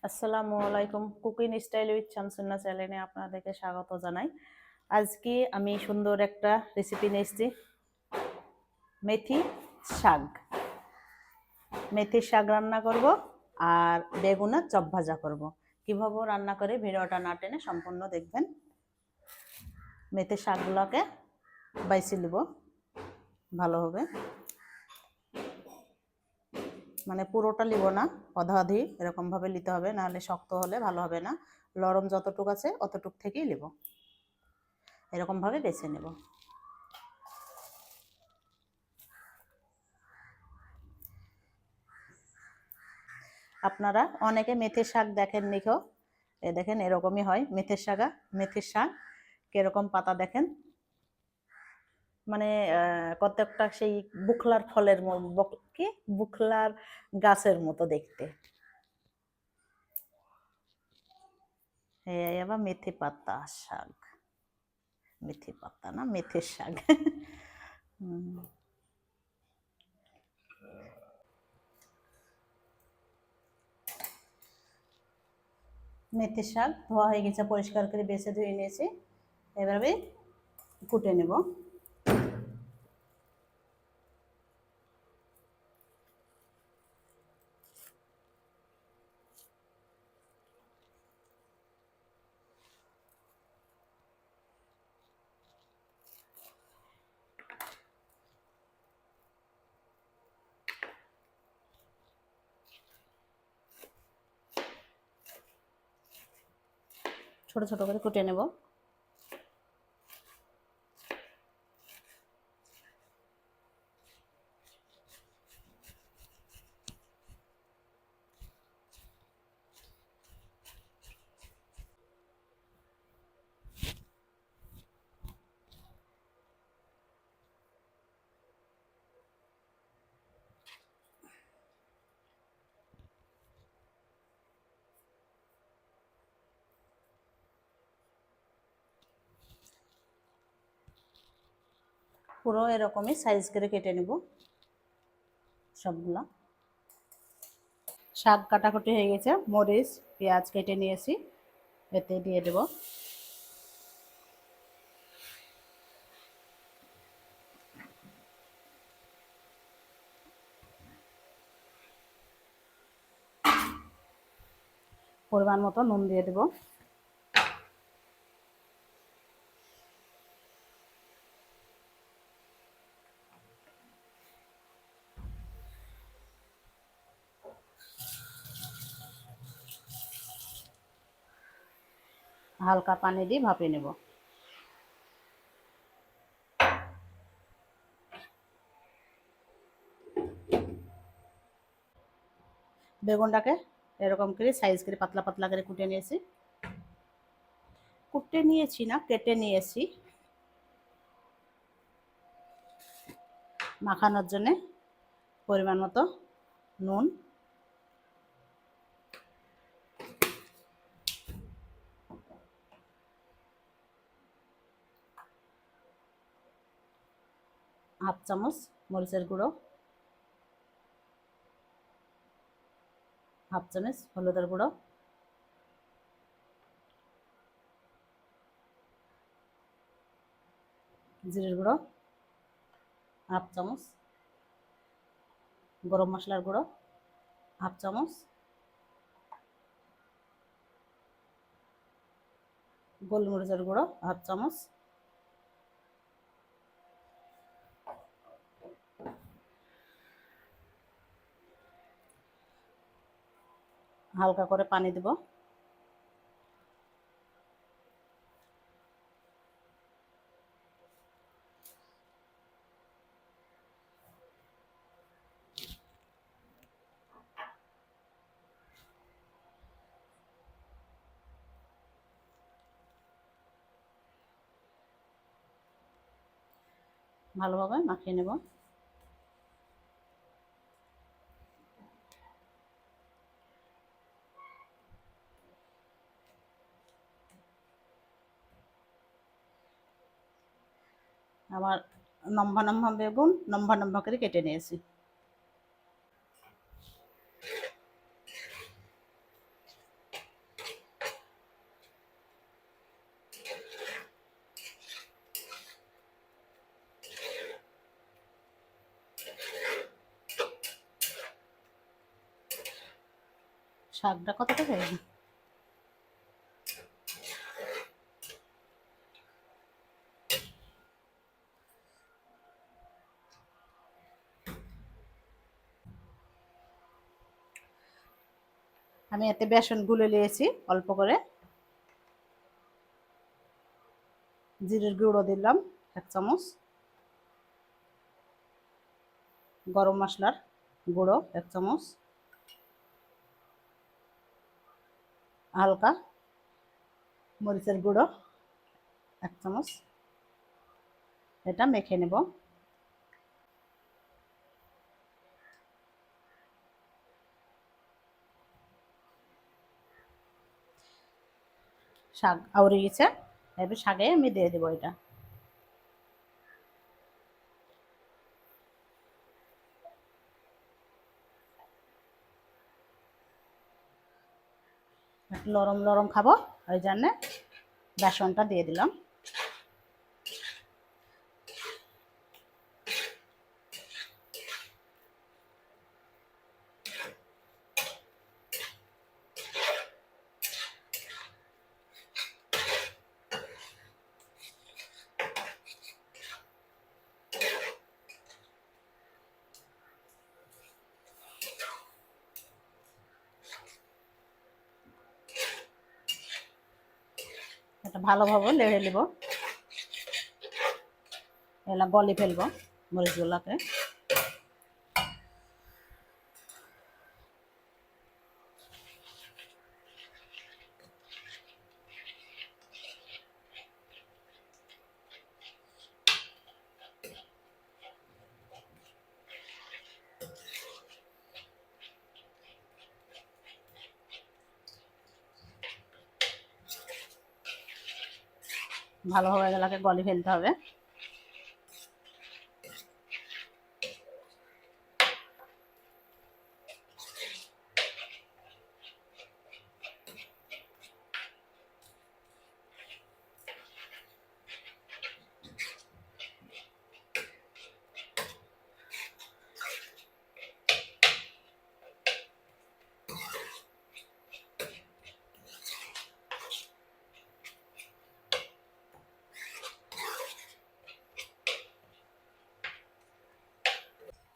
আসসালামু আলাইকুম। Cooking style with শামসুন্নাহ চ্যানেলে আপনাদেরকে স্বাগত জানাই। আজকে আমি সুন্দর একটা রেসিপি নিয়ে এসেছি, মেথি শাক। মেথির শাক রান্না করব আর বেগুনের চপ ভাজা করব। কিভাবে রান্না করে ভিডিওটা না টেনে সম্পূর্ণ দেখবেন। মেথির শাকগুলোকে বাইছে নেব ভালোভাবে, মানে পুরোটা নিব না, অধা অধি এরকমভাবে নিতে হবে, নাহলে শক্ত হলে ভালো হবে না। নরম যতটুকু আছে অতটুক থেকেই নেব, এরকমভাবে বেছে নেব। আপনারা অনেকে মেথির শাক দেখেন নিখো, এ দেখেন এরকমই হয় মেথির শাক। মেথির শাক কিরকম পাতা দেখেন, মানে কতটা সেই বুখলার ফলের কি বুখলার গাছের মতো দেখতে। এই আবার মেথি পাতা শাক, মেথি পাতা না মেথির শাক। মেথির শাক ধোয়া হয়ে গেছে, পরিষ্কার করে বেছে ধুয়ে নিয়েছি। এভাবে কুটে নেব। ছোট ছোট করে কুটে নেব। পুরো এরকমই সাইজ করে কেটে নেব সবগুলা। শাক কাটাকুটি হয়ে গেছে, মরিচ পেঁয়াজ কেটে নিয়েছি, এতে দিয়ে দেব। পরিমাণ মতো নুন দিয়ে দেব। হালকা পানি দিয়ে ভাপে নেব। বেগুনটাকে এরকম করে সাইজ করে পাতলা পাতলা করে কুটে নিয়েছি। কুটে নিয়েছি না, কেটে নিয়েছি মাখানোর জন্যে। পরিমাণ মতো নুন, হাফ চামচ মরিচের গুঁড়ো, হাফ চামচ হলুদের গুঁড়ো, জিরের গুঁড়ো হাফ চামচ, গরম মশলার গুঁড়ো হাফ চামচ, গোলমরিচের গুঁড়ো হাফ চামচ, হালকা করে পানি দেব। ভালোভাবে মাখিয়ে নেব। আবার লম্বা লম্বা বেগুন লম্বা লম্বা করে কেটে নিয়েছি। শাকটা কতটা হয়ে গেছে। আমি এতে বেসন গুলে নিয়েছি অল্প করে, জিরের গুঁড়ো দিলাম 1 চামচ, গরম মশলার গুঁড়ো 1 চামচ, হালকা মরিচের গুঁড়ো 1 চামচ। এটা মেখে নেব। শাক আউরে গেছে, এবার শাকে আমি দিয়ে দেবো এটা। নরম নরম খাবো ওই জন্য বেসনটা দিয়ে দিলাম। এটা ভালোভাবে লেড়ে নেব, এলা গলে ফেলবো মরিচগুলোকে। ভালোভাবে এগুলোকে গলে ফেলতে হবে।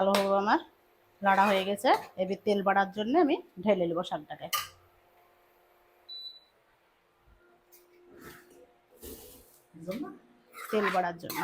ভালোভাবে আমার লাড়া হয়ে গেছে, এবার তেল বাড়ার জন্য আমি ঢেলে নেবো শাকটাকে। তেল বাড়ার জন্য,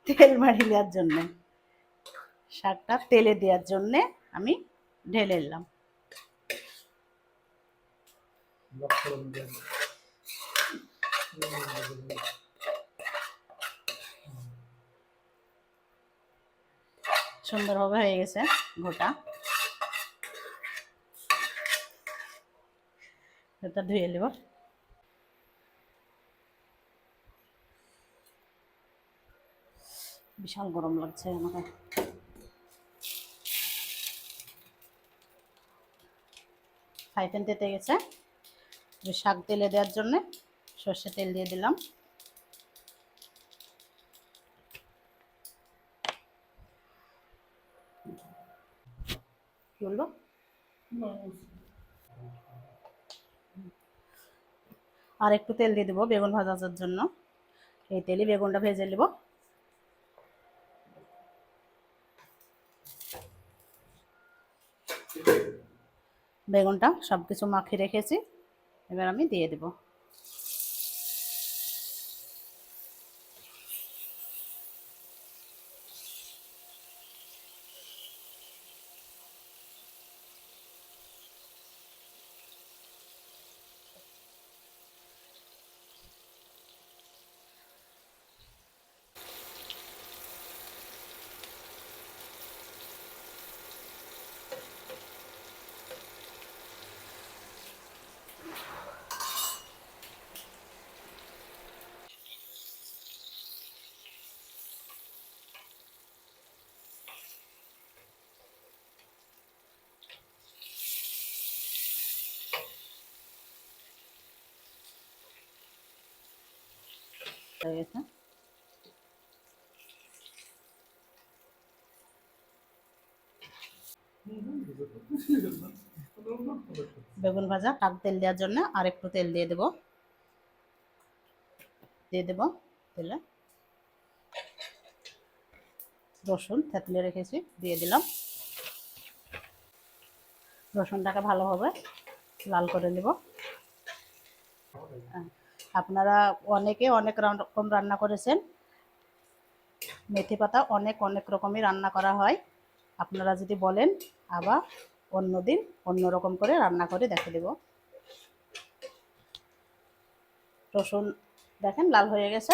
তেল বাড়ি দেওয়ার জন্য, শাকটা তেলে দেওয়ার জন্য আমি ঢেলে নিলাম। সুন্দরভাবে হয়ে গেছে গোটা, এটা ধুয়ে নেব। বিশাল গরম লাগছে আমাকে। ফ্রাই প্যান তেতে গেছে, শাক তেলে দেওয়ার জন্য সর্ষে তেল দিয়ে দিলাম। কি বলবো, আর একটু তেল দিয়ে দেবো বেগুন ভাজার জন্য। এই তেলে বেগুনটা ভেজে নেব। বেগুনটা সব কিছু মাখিয়ে রেখেছি, এবার আমি দিয়ে দেব। হয়ে গেছে। বেগুন ভাজা শাক তেল দেওয়ার জন্য আর একটু তেল দিয়ে দেব তেলে রসুন থেতলে রেখেছি দিয়ে দিলাম। রসুনটাকে ভালোভাবে লাল করে নেব। আপনারা অনেকে অনেক রকম রান্না করেছেন, মেথি পাতা অনেক অনেক রকমই রান্না করা হয়। আপনারা যদি বলেন আবার অন্যদিন অন্য রকম করে রান্না করে দেখে দেব। রসুন দেখেন লাল হয়ে গেছে,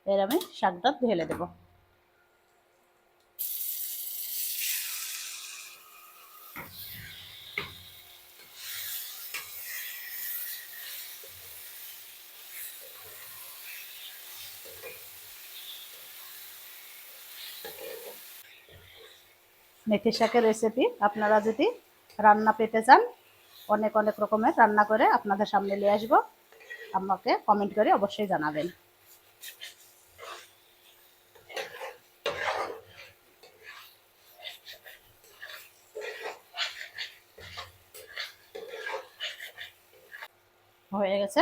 এর আমি শাকটা ঢেলে দেব। মেথি শাকের রেসিপি আপনারা যদি রান্না পেতে চান, অনেক অনেক রকমের রান্না করে আপনাদের সামনে নিয়ে আসবো। আমাকে কমেন্ট করে অবশ্যই জানাবেন। হয়ে গেছে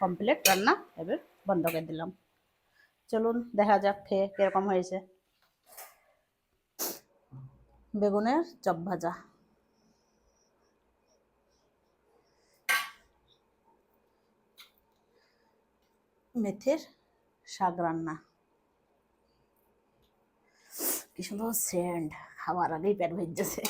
কমপ্লিট রান্না, এবার বন্ধ করে দিলাম। চলুন দেখা যাক খেয়ে কিরকম হয়েছে। বেগুনের চপ ভাজা, মেথির শাক রান্না, কি সুন্দর সেন্ট, খাওয়ার আগেই পেট ভরে যাচ্ছে।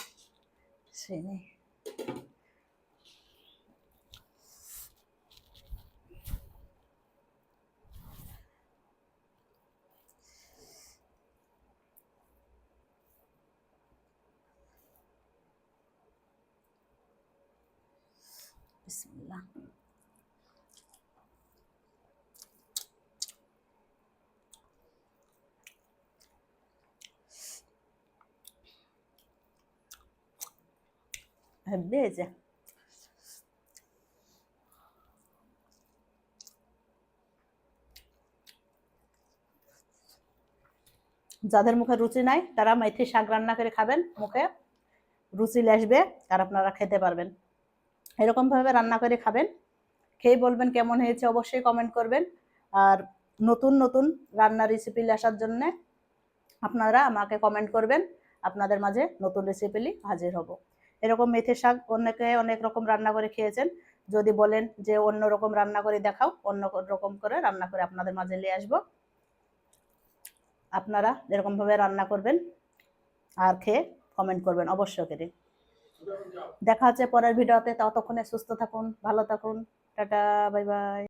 বিসমিল্লাহ। হেব্বি হয়েছে। যাদের মুখে রুচি নাই তারা মেথি শাক রান্না করে খাবেন, মুখে রুচি আসবে আর আপনারা খেতে পারবেন। এরকম ভাবে রান্না করে খাবেন, খেয়ে বলবেন কেমন হয়েছে, অবশ্যই কমেন্ট করবেন। আর নতুন নতুন রান্নার রেসিপি আসার জন্য আপনারা আমাকে কমেন্ট করবেন, আপনাদের মাঝে নতুন রেসিপি হাজির হব। এরকম মেথি শাক অনেকে অনেক রকম রান্না করে খেয়েছেন, যদি বলেন যে অন্য রকম রান্না করে দেখাও, অন্য রকম করে রান্না করে আপনাদের মাঝে নিয়ে আসবো। আপনারা এরকম ভাবে রান্না করবেন আর খেয়ে কমেন্ট করবেন অবশ্যই করে। দেখা হচ্ছে পরের ভিডিওতে, ততক্ষণে সুস্থ থাকুন, ভালো থাকুন, টাটা, বাই বাই।